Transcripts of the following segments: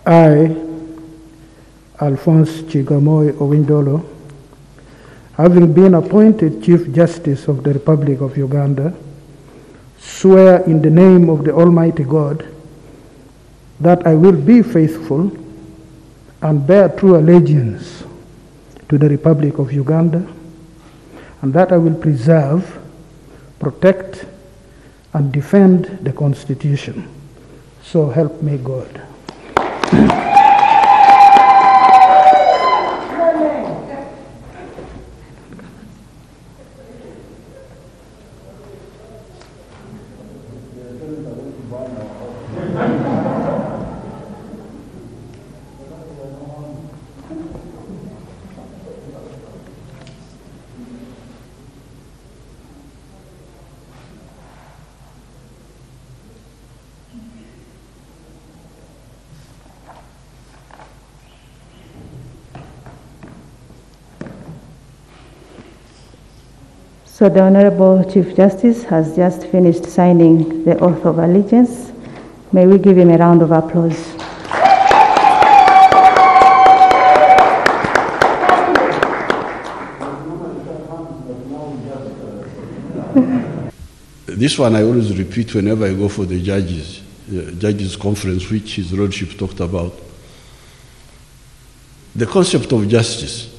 I, Alphonse Chigamoy Owindolo, having been appointed Chief Justice of the Republic of Uganda, swear in the name of the Almighty God that I will be faithful and bear true allegiance to the Republic of Uganda, and that I will preserve, protect, and defend the Constitution. So help me God. So the Honorable Chief Justice has just finished signing the oath of allegiance. May we give him a round of applause. This one I always repeat whenever I go for the judges conference, which His Lordship talked about. The concept of justice.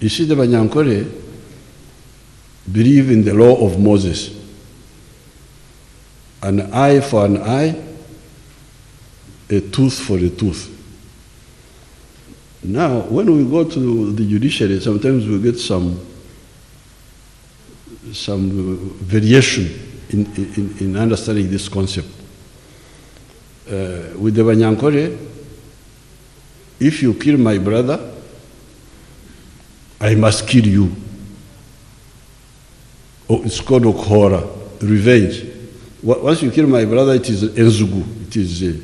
You see, the Banyankore believe in the law of Moses. An eye for an eye, a tooth for a tooth. Now, when we go to the judiciary, sometimes we get some variation in understanding this concept. With the Banyankore, if you kill my brother, I must kill you. Oh, it's called Okhora, revenge. Once you kill my brother, it is Enzugu, it is a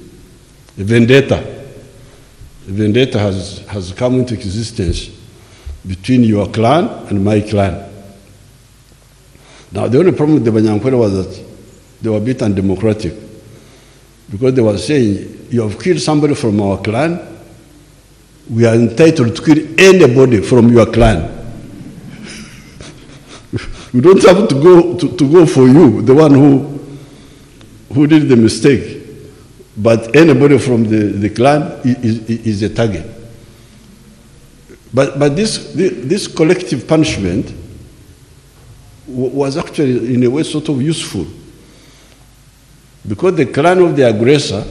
vendetta. A vendetta has come into existence between your clan and my clan. Now, the only problem with the Banyankore was that they were a bit undemocratic, because they were saying, you have killed somebody from our clan, we are entitled to kill anybody from your clan. We don't have to go for you, the one who did the mistake. But anybody from the clan is a target. But this collective punishment was actually, in a way, sort of useful. Because the clan of the aggressor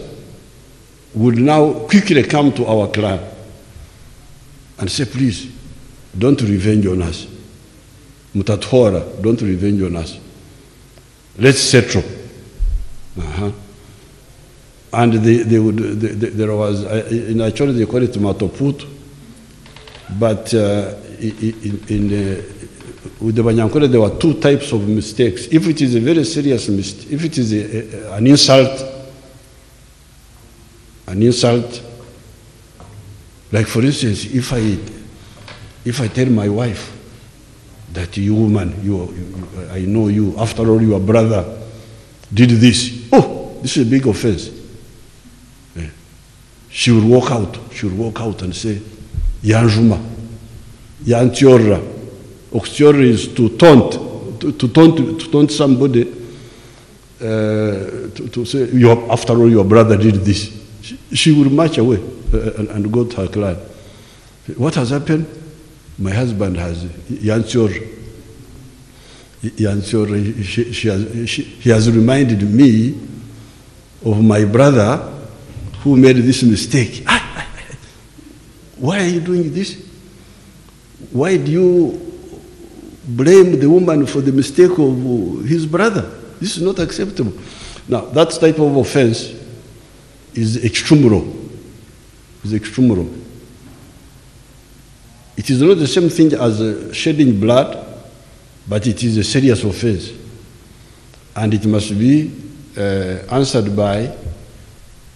would now quickly come to our clan and say, please, don't revenge on us. Mutathora, don't revenge on us. Let's settle. And there was, in actually they call it Matoput, but with the Banyankore there were two types of mistakes. If it is a very serious mistake, if it is an insult, like for instance, if I tell my wife that you woman, I know you, after all your brother did this, oh, this is a big offense. She will walk out and say, Yanjuma, Yantiora. Oxtiora is to taunt somebody, to say, after all your brother did this. She will march away and go to her clan. What has happened? My husband has Yantiora. He has reminded me of my brother who made this mistake. Why are you doing this? Why do you blame the woman for the mistake of his brother? This is not acceptable. Now, that type of offense is extreme wrong. It is not the same thing as shedding blood, but it is a serious offense. And it must be answered by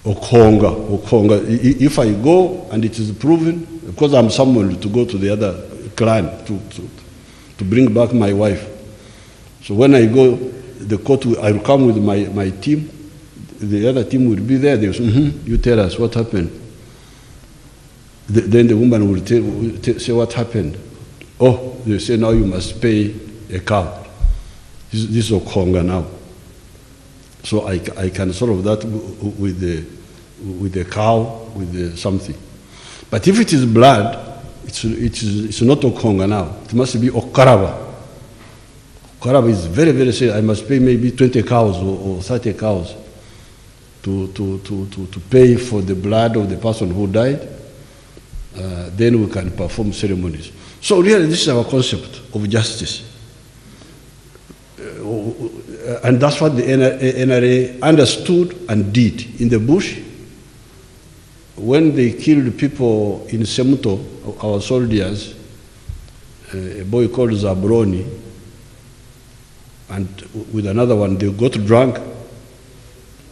Okonga. If I go and it is proven, because I'm summoned to go to the other clan to bring back my wife. So when I go, the court, I will come with my team, the other team would be there. They would say, you tell us what happened. Then the woman would say what happened. Oh, they say now you must pay a cow. This is Okonga now. So I can solve that with the cow, with the something. But if it is blood, it's not Okonga now. It must be Okaraba. Okaraba is very, very serious. I must pay maybe 20 cows or 30 cows to pay for the blood of the person who died. Then we can perform ceremonies. So really, this is our concept of justice. And that's what the NRA understood and did. In the bush, when they killed people in Semuto, our soldiers, a boy called Zabroni, and with another one, they got drunk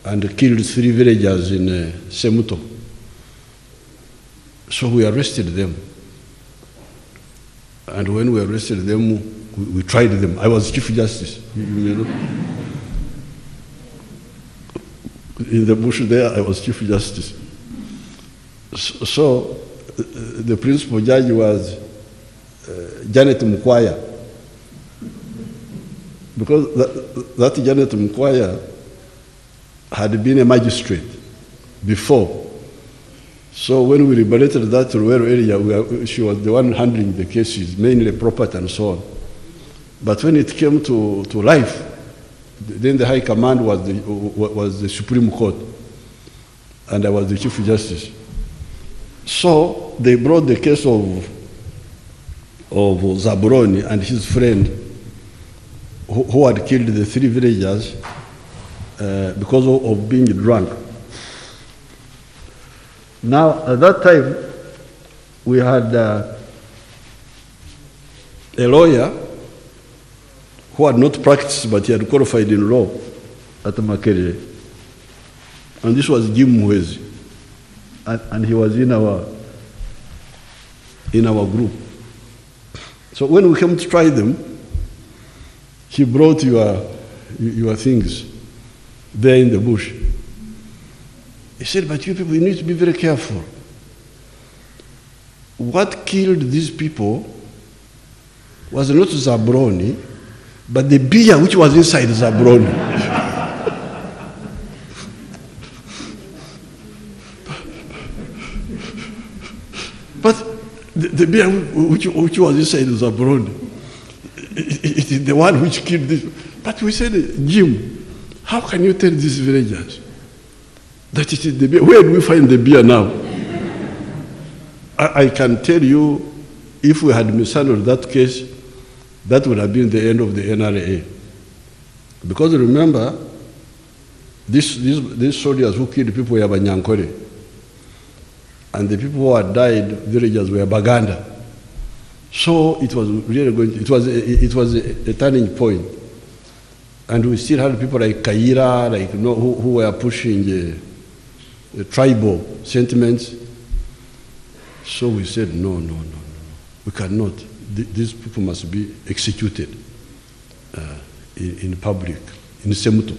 and killed 3 villagers in Semuto. So we arrested them. And when we arrested them, we tried them. I was Chief Justice. You know? In the bush there, I was Chief Justice. So the principal judge was Janet Mkwaya. Because that Janet Mkwaya had been a magistrate before. So when we liberated that rural area, she was the one handling the cases, mainly property and so on. But when it came to life, then the High Command was the Supreme Court, and I was the Chief Justice. So they brought the case of Zabroni and his friend, who had killed the 3 villagers because of being drunk. Now, at that time, we had a lawyer who had not practiced, but he had qualified in law at Makerere. And this was Jim Mwezi. And he was in our group. So when we came to try them, he brought your things there in the bush. He said, but you people, you need to be very careful. What killed these people was not Zabroni, but the beer which was inside Zabroni. But the beer which was inside Zabroni, it is the one which killed this. But we said, Jim, how can you tell these villagers that it is the beer? Where do we find the beer now? I can tell you, if we had mishandled that case, that would have been the end of the NRA. Because remember, these soldiers who killed people were Banyankore, and the people who had died, villagers, were Baganda. So it was really it was a turning point. And we still had people like Kaira, who were pushing tribal sentiments. So we said, no, we cannot. These people must be executed in public, in Semuto.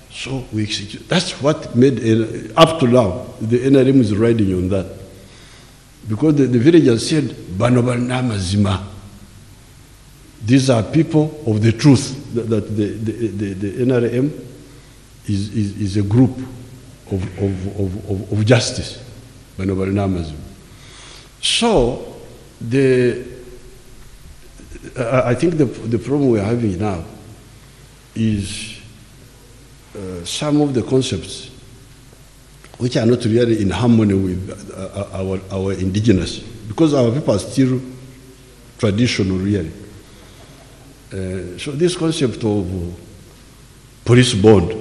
So we execute. That's what made, up to now, the NRM is riding on that. Because the villagers said, Banobalnama Zima. These are people of the truth, that the NRM is a group of justice. Banobalnama Zima. So, I think the problem we're having now is some of the concepts which are not really in harmony with our indigenous, because our people are still traditional, really. So this concept of police bond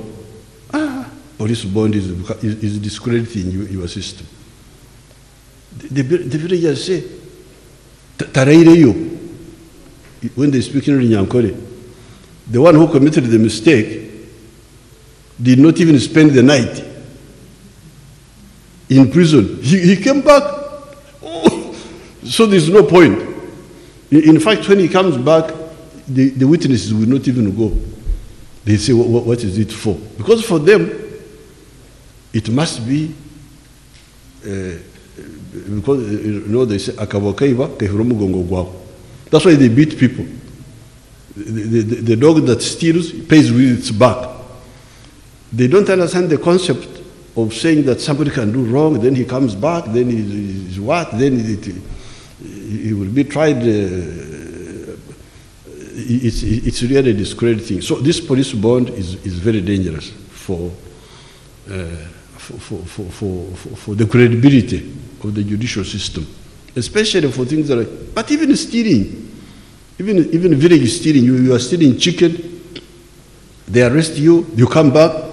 is discrediting your system. The villagers say, Taraireyo, when they speak in Nyankore, the one who committed the mistake did not even spend the night in prison. He came back. Oh, so there's no point. In fact, when he comes back, the witnesses will not even go. They say, what is it for? Because for them, it must be, because they say, akabokaiba kehiromugongo gwao. That's why they beat people. The dog that steals pays with its back. They don't understand the concept of saying that somebody can do wrong, then he comes back, then he's what, then he will be tried. It's really discrediting. So this police bond is very dangerous for the credibility of the judicial system, especially for things like, but even stealing, even village stealing, you are stealing chicken, they arrest you, you come back,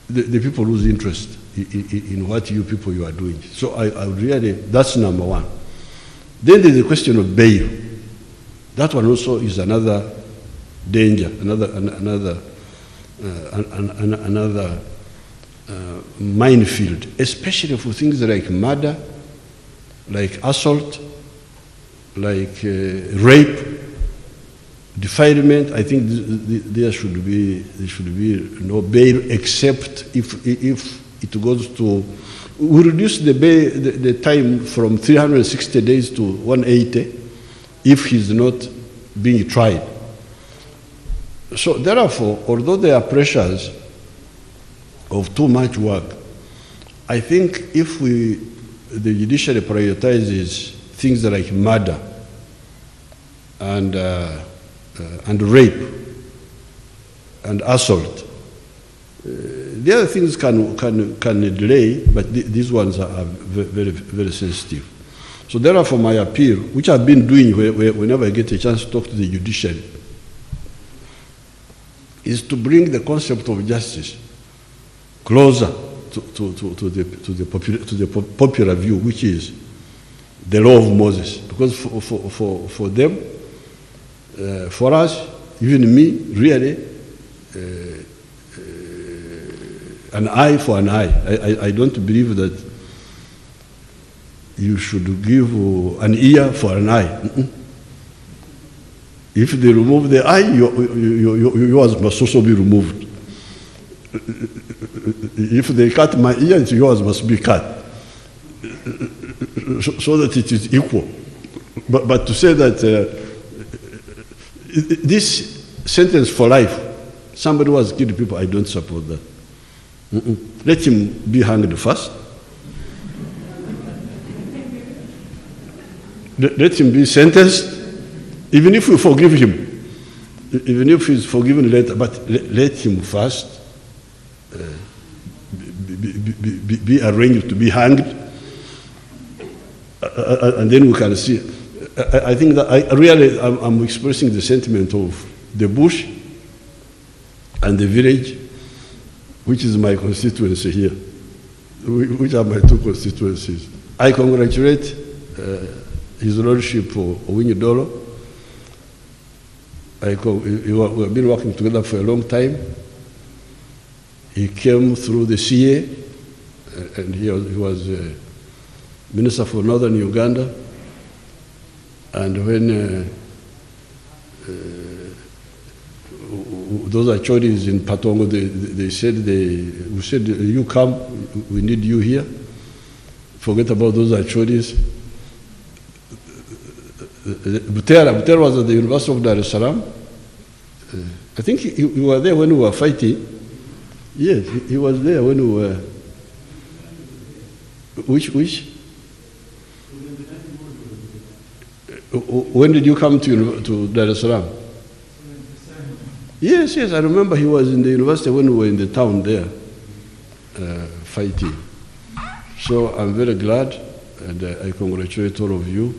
the people lose interest in what you are doing. So I really, that's number one. Then there's the question of bail. That one also is another danger, another minefield, especially for things like murder, like assault, like rape, defilement. I think there should be no bail except if it goes to. We reduce the time from 360 days to 180 if he's not being tried. So therefore, although there are pressures of too much work, I think if the judiciary prioritizes things like murder and rape and assault, the other things can delay, but these ones are very, very sensitive. So therefore, my appeal, which I've been doing whenever I get a chance to talk to the judiciary, is to bring the concept of justice closer to the popular view, which is the law of Moses. Because for them, for us, even me, really, an eye for an eye. I don't believe that you should give an ear for an eye. If they remove the eye, yours must also be removed. If they cut my ear, yours must be cut, so that it is equal. But to say that this sentence for life, somebody who has killed people, I don't support that. Let him be hanged first. Let him be sentenced, even if we forgive him, even if he's forgiven later, but let him first be arranged to be hanged, and then we can see. I think that I'm expressing the sentiment of the bush and the village, which is my constituency here, which are my two constituencies. I congratulate His Lordship Owiny Dollo. We have been working together for a long time. He came through the CA, and he was Minister for Northern Uganda. And when those Achoris in Patongo, they said, we said, you come, we need you here. Forget about those Achoris. Butera was at the University of Dar es Salaam. I think you were there when we were fighting. Yes, he was there when we were. Which? When did you come to Dar es Salaam? Yes, I remember he was in the university when we were in the town there fighting. So I'm very glad, and I congratulate all of you.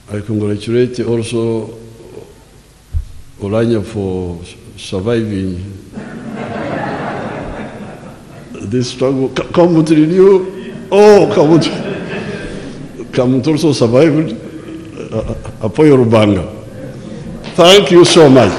I congratulate also Olanya for surviving this struggle. Kamut renew. Oh, Kamut also survived. Apoyo Rubanga. Thank you so much.